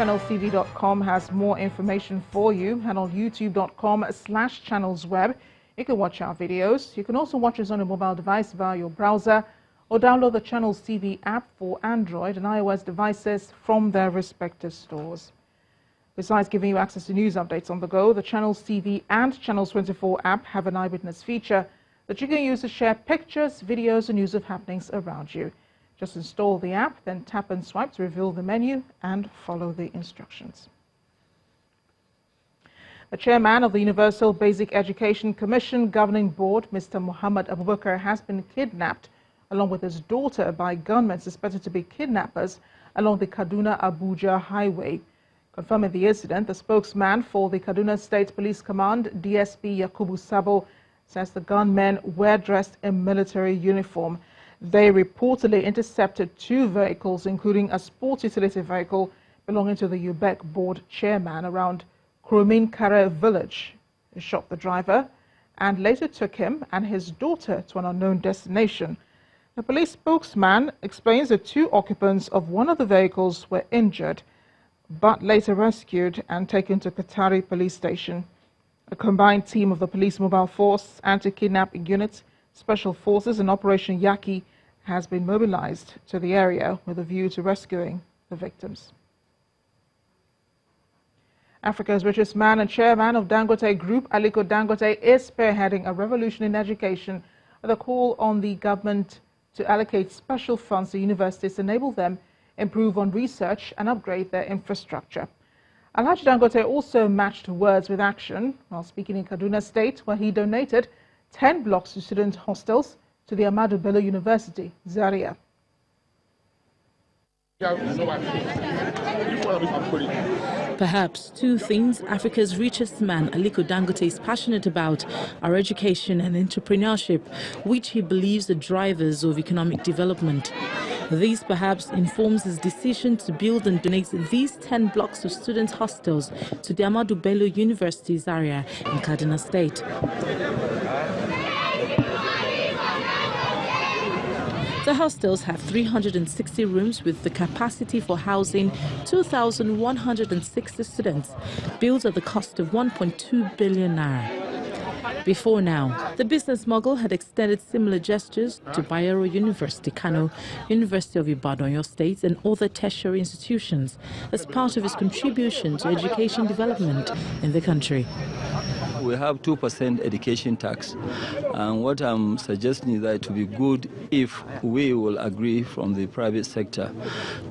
channelstv.com has more information for you, and on youtube.com/channelsweb, you can watch our videos. You can also watch us on a mobile device via your browser or download the Channels TV app for Android and iOS devices from their respective stores. Besides giving you access to news updates on the go, the Channels TV and Channels 24 app have an eyewitness feature that you can use to share pictures, videos, and news of happenings around you. Just install the app, then tap and swipe to reveal the menu and follow the instructions. The chairman of the Universal Basic Education Commission Governing Board, Mr. Muhammad Abubakar, has been kidnapped along with his daughter by gunmen suspected to be kidnappers along the Kaduna-Abuja highway. Confirming the incident, the spokesman for the Kaduna State Police Command, DSP Yakubu Sabo, says the gunmen were dressed in military uniform. They reportedly intercepted 2 vehicles, including a sports utility vehicle belonging to the UBEC board chairman around Kurumin Kare village. They shot the driver and later took him and his daughter to an unknown destination. The police spokesman explains that 2 occupants of one of the vehicles were injured, but later rescued and taken to Katari police station. A combined team of the police mobile force, anti-kidnapping units, special forces and Operation Yaki has been mobilized to the area with a view to rescuing the victims. Africa's richest man and chairman of Dangote Group, Aliko Dangote, is spearheading a revolution in education with a call on the government to allocate special funds to universities to enable them improve on research and upgrade their infrastructure. Alhaji Dangote also matched words with action while speaking in Kaduna State, where he donated 10 blocks to student hostels to the Ahmadu Bello University, Zaria. Perhaps 2 things Africa's richest man, Aliko Dangote, is passionate about are education and entrepreneurship, which he believes are drivers of economic development. This perhaps informs his decision to build and donate these 10 blocks of student hostels to the Ahmadu Bello University, Zaria, in Kaduna State. The hostels have 360 rooms with the capacity for housing 2,160 students, built at the cost of 1.2 billion naira. Before now, the business mogul had extended similar gestures to Bayero University, Kano, University of Ibadan, Oyo State, and other tertiary institutions as part of his contribution to education development in the country. We have 2% education tax, and what I'm suggesting is that it would be good if we will agree from the private sector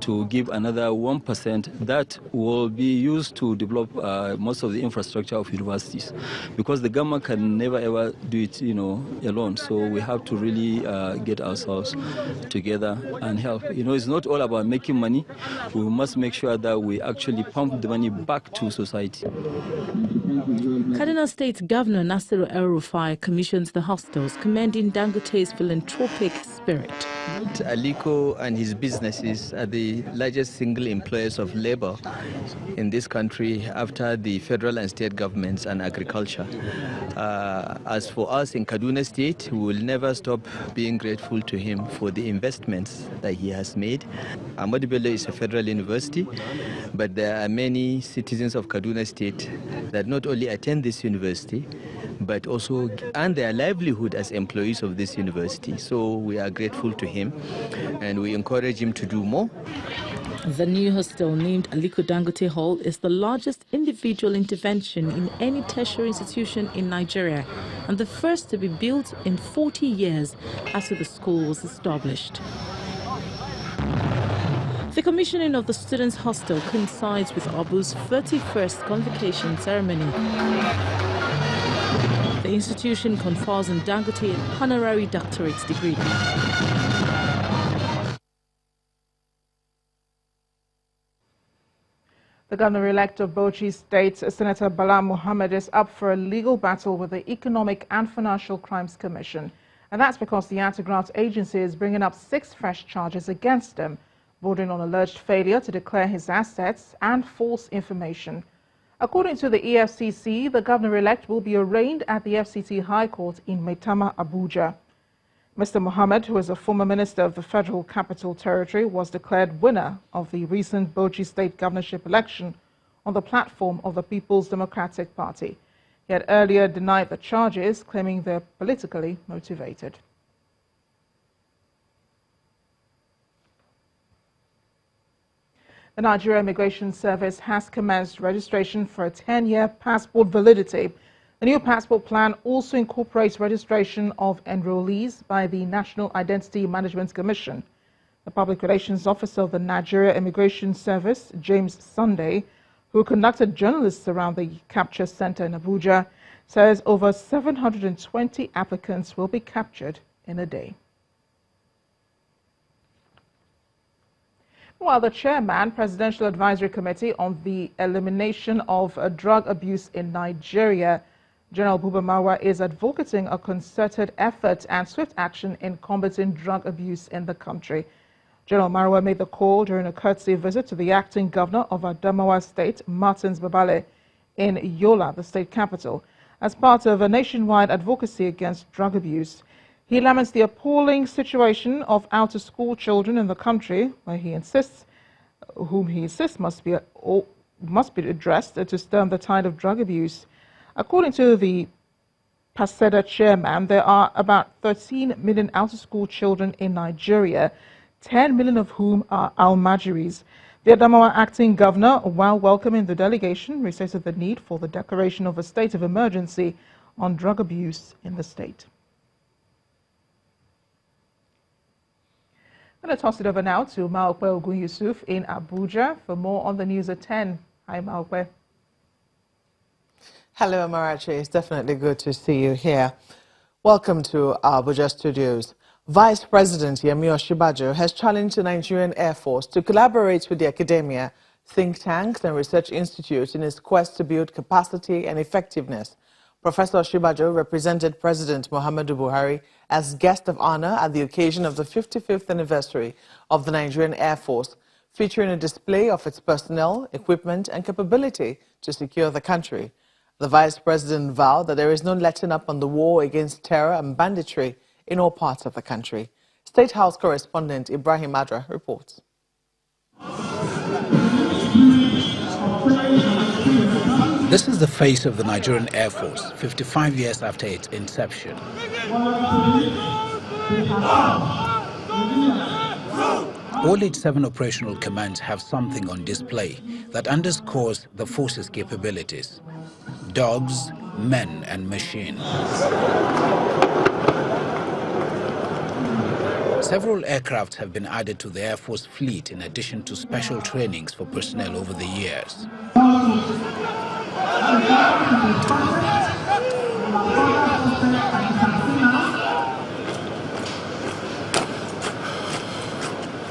to give another 1% that will be used to develop most of the infrastructure of universities, because the government can never ever do it, alone. So we have to really get ourselves together and help. It's not all about making money. We must make sure that we actually pump the money back to society. Kaduna State Governor Nasiru El-Rufai commissions the hostels, commending Dangote's philanthropic spirit. Aliko and his businesses are the largest single employers of labor in this country after the federal and state governments and agriculture. As for us in Kaduna State, we will never stop being grateful to him for the investments that he has made. Ahmadu Bello is a federal university, but there are many citizens of Kaduna State that not only attend this university, but also earn their livelihood as employees of this university. So we are grateful to him and we encourage him to do more. The new hostel, named Aliko Dangote Hall, is the largest individual intervention in any tertiary institution in Nigeria and the first to be built in 40 years after the school was established. The commissioning of the students' hostel coincides with Abu's 31st convocation ceremony. The institution confers on Dangote an honorary doctorate degree. The Governor-elect of Bauchi State, Senator Bala Mohammed, is up for a legal battle with the Economic and Financial Crimes Commission. And that's because the anti-graft agency is bringing up 6 fresh charges against him, bordering on alleged failure to declare his assets and false information. According to the EFCC, the Governor-elect will be arraigned at the FCT High Court in Maitama, Abuja. Mr. Mohammed, who is a former minister of the Federal Capital Territory, was declared winner of the recent Bauchi State governorship election on the platform of the People's Democratic Party. He had earlier denied the charges, claiming they're politically motivated. The Nigeria Immigration Service has commenced registration for a 10-year passport validity. The new passport plan also incorporates registration of enrollees by the National Identity Management Commission. The Public Relations Officer of the Nigeria Immigration Service, James Sunday, who conducted journalists around the capture center in Abuja, says over 720 applicants will be captured in a day. While the chairman, Presidential Advisory Committee on the Elimination of Drug Abuse in Nigeria, General Buba Marwa, is advocating a concerted effort and swift action in combating drug abuse in the country. General Marwa made the call during a courtesy visit to the acting governor of Adamawa State, Martins Babale, in Yola, the state capital, as part of a nationwide advocacy against drug abuse. He laments the appalling situation of out-of-school children in the country, where he insists must be addressed to stem the tide of drug abuse. According to the PASEDA chairman, there are about 13 million out-of-school children in Nigeria, 10 million of whom are Almajiris. The Adamawa acting governor, while welcoming the delegation, restated the need for the declaration of a state of emergency on drug abuse in the state. I'm going to toss it over now to Maokwe Ogun Yusuf in Abuja for more on the news at 10. Hi, Maokwe. Hello, Amarachi. It's definitely good to see you here. Welcome to our Abuja studios. Vice President Yemi Osinbajo has challenged the Nigerian Air Force to collaborate with the academia, think tanks and research institutes in its quest to build capacity and effectiveness. Professor Osinbajo represented President Muhammadu Buhari as guest of honor at the occasion of the 55th anniversary of the Nigerian Air Force, featuring a display of its personnel, equipment and capability to secure the country. The Vice President vowed that there is no letting up on the war against terror and banditry in all parts of the country. State House correspondent Ibrahim reports. This is the face of the Nigerian Air Force, 55 years after its inception. All its 7 operational commands have something on display that underscores the force's capabilities: dogs, men, and machines. Several aircraft have been added to the Air Force fleet in addition to special trainings for personnel over the years.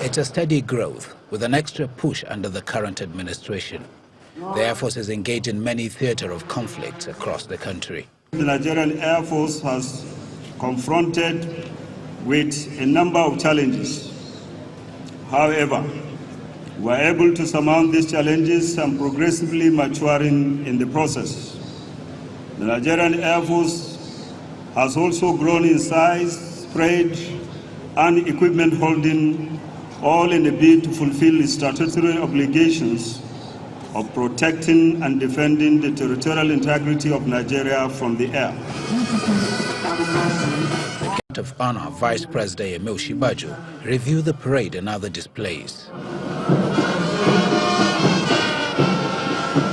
It's a steady growth, with an extra push under the current administration. The Air Force is engaged in many theater of conflicts across the country. The Nigerian Air Force has confronted with a number of challenges. However, we are able to surmount these challenges and progressively maturing in the process. The Nigerian Air Force has also grown in size, spread, and equipment holding, all in a bid to fulfill its statutory obligations of protecting and defending the territorial integrity of Nigeria from the air. Of Honor, Vice President Yemi Osinbajo reviewed the parade and other displays.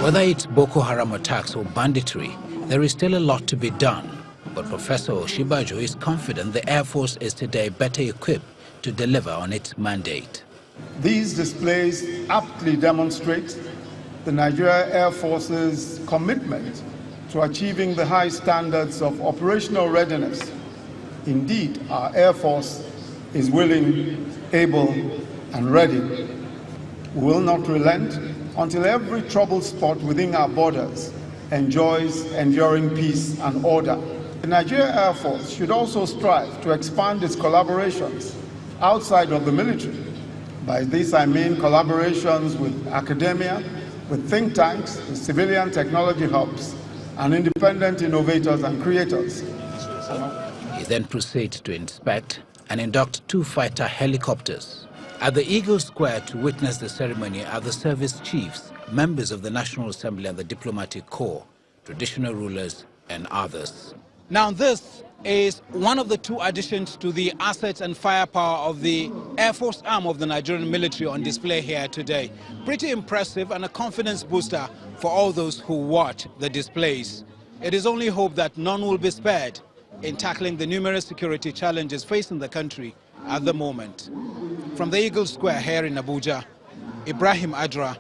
Whether it's Boko Haram attacks or banditry, there is still a lot to be done. But Professor Osinbajo is confident the Air Force is today better equipped to deliver on its mandate. These displays aptly demonstrate the Nigeria Air Force's commitment to achieving the high standards of operational readiness. Indeed, our Air Force is willing, able, and ready. We will not relent until every troubled spot within our borders enjoys enduring peace and order. The Nigeria Air Force should also strive to expand its collaborations outside of the military. By this I mean collaborations with academia, with think tanks, with civilian technology hubs, and independent innovators and creators. He then proceed to inspect and induct 2 fighter helicopters. At the Eagle Square to witness the ceremony are the service chiefs, members of the National Assembly and the Diplomatic Corps, traditional rulers and others. Now this is one of the 2 additions to the assets and firepower of the Air Force arm of the Nigerian military on display here today. Pretty impressive and a confidence booster for all those who watch the displays. It is only hope that none will be spared in tackling the numerous security challenges facing the country at the moment. From the Eagle Square here in Abuja, Ibrahim Adra,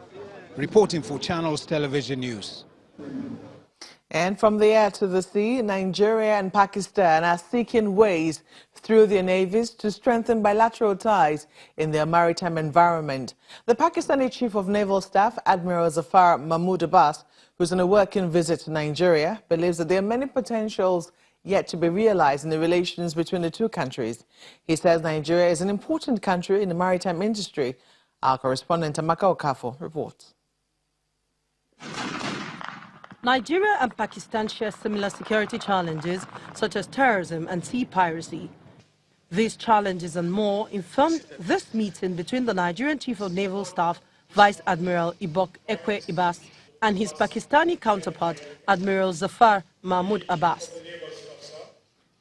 reporting for Channels Television News. And from the air to the sea, Nigeria and Pakistan are seeking ways through their navies to strengthen bilateral ties in their maritime environment. The Pakistani Chief of Naval Staff, Admiral Zafar Mahmood Abbas, who's on a working visit to Nigeria, believes that there are many potentials yet to be realized in the relations between the 2 countries. He says Nigeria is an important country in the maritime industry. Our correspondent Amaka Okafo reports. Nigeria and Pakistan share similar security challenges such as terrorism and sea piracy. These challenges and more informed this meeting between the Nigerian Chief of Naval Staff, Vice Admiral Ekwe Abbas, and his Pakistani counterpart, Admiral Zafar Mahmood Abbas.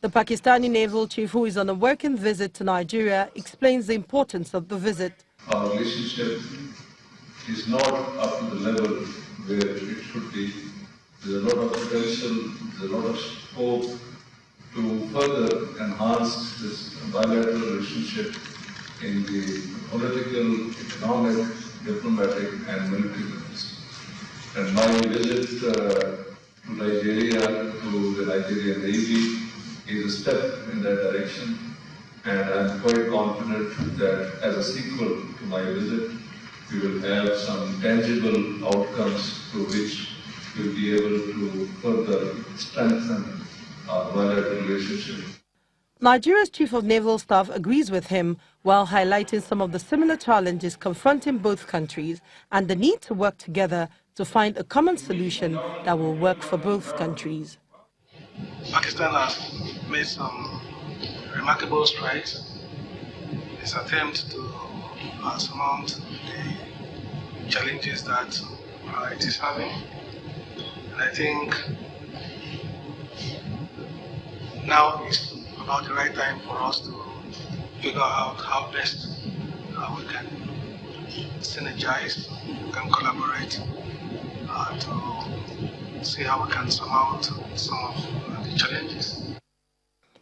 The Pakistani naval chief, who is on a working visit to Nigeria, explains the importance of the visit. Our relationship is not up to the level where it should be. There's a lot of potential, there's a lot of scope to further enhance this bilateral relationship in the political, economic, diplomatic and military levels. And my visit to Nigeria, to the Nigerian Navy, is a step in that direction. And I'm quite confident that as a sequel to my visit, we will have some tangible outcomes through which we'll be able to further strengthen our bilateral relationship. Nigeria's Chief of Naval Staff agrees with him while highlighting some of the similar challenges confronting both countries and the need to work together to find a common solution that will work for both countries. Pakistan has made some remarkable strides in its attempt to surmount the challenges that it is having. And I think now is about the right time for us to figure out how best we can synergize, we can collaborate to see how we can surmount some of the challenges.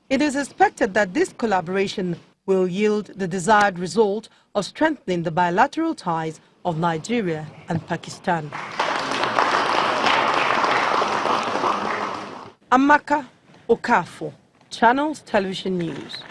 It is expected that this collaboration will yield the desired result of strengthening the bilateral ties of Nigeria and Pakistan. Amaka Okafo, Channels Television News.